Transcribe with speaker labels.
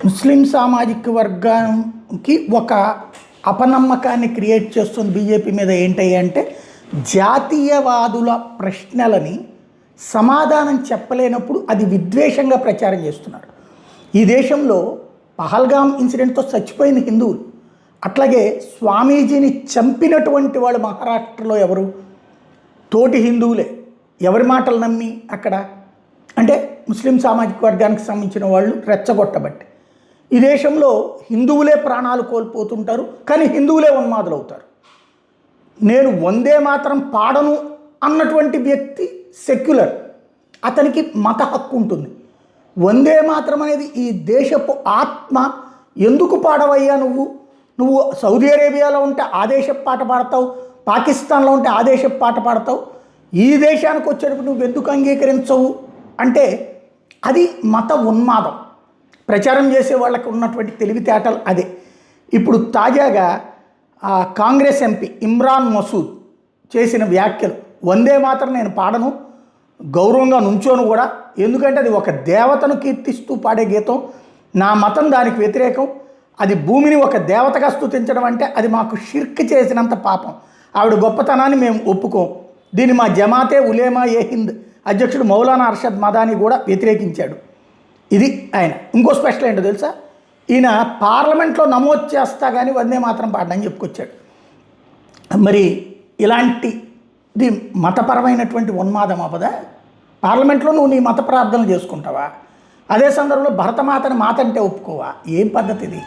Speaker 1: ముస్లిం సామాజిక వర్గానికి ఒక అపనమ్మకాన్ని క్రియేట్ చేస్తుంది బీజేపీ మీద. ఏంటి అంటే జాతీయవాదుల ప్రశ్నలని సమాధానం చెప్పలేనప్పుడు అది విద్వేషంగా ప్రచారం చేస్తున్నాడు. ఈ దేశంలో పహల్గామ్ ఇన్సిడెంట్తో చచ్చిపోయిన హిందువులు, అట్లాగే స్వామీజీని చంపినటువంటి వాళ్ళు మహారాష్ట్రలో ఎవరు? తోటి హిందువులే. ఎవరి మాటలు నమ్మి అక్కడ అంటే ముస్లిం సామాజిక వర్గానికి సంబంధించిన వాళ్ళు రెచ్చగొట్టబట్టి ఈ దేశంలో హిందువులే ప్రాణాలు కోల్పోతుంటారు, కానీ హిందువులే ఉన్మాదులు అవుతారు. నేను వందే మాత్రం పాడను అన్నటువంటి వ్యక్తి సెక్యులర్, అతనికి మత హక్కు ఉంటుంది. వందే మాత్రం అనేది ఈ దేశపు ఆత్మ. ఎందుకు పాడవయ్యా నువ్వు సౌదీ అరేబియాలో ఉంటే ఆ దేశపు పాట పాడతావు, పాకిస్తాన్లో ఉంటే ఆ దేశపు పాట పాడతావు, ఈ దేశానికి వచ్చేటప్పుడు నువ్వు ఎందుకు అంగీకరించవు అంటే అది మత ఉన్మాదం. ప్రచారం చేసే వాళ్ళకి ఉన్నటువంటి తెలివితేటలు అదే. ఇప్పుడు తాజాగా కాంగ్రెస్ ఎంపీ ఇమ్రాన్ మసూద్ చేసిన వ్యాఖ్యలు, వందే మాత్రం నేను పాడను, గౌరవంగా నుంచోను కూడా, ఎందుకంటే అది ఒక దేవతను కీర్తిస్తూ పాడే గీతం, నా మతం దానికి వ్యతిరేకం, అది భూమిని ఒక దేవతగా స్తుతించడం అంటే అది మాకు షిర్క్ చేసినంత పాపం, ఆవిడ గొప్పతనాన్ని మేము ఒప్పుకోం, దీన్ని మా జమాతే ఉలేమా ఏ హింద్ అధ్యక్షుడు మౌలానా అర్షద్ మదాని కూడా వ్యతిరేకించాడు. ఇది ఆయన. ఇంకో స్పెషల్ ఏంటో తెలుసా, ఈయన పార్లమెంట్లో నమోదు చేస్తా కానీ వందే మాత్రం పాడని చెప్పుకొచ్చాడు. మరి ఇలాంటిది మతపరమైనటువంటి ఉన్మాదం అవ్వదా? పార్లమెంట్లో నువ్వు నీ మత ప్రార్థనలు చేసుకుంటావా? అదే సందర్భంలో భరతమాతని మాత అంటే ఒప్పుకోవా? ఏం పద్ధతి ఇది?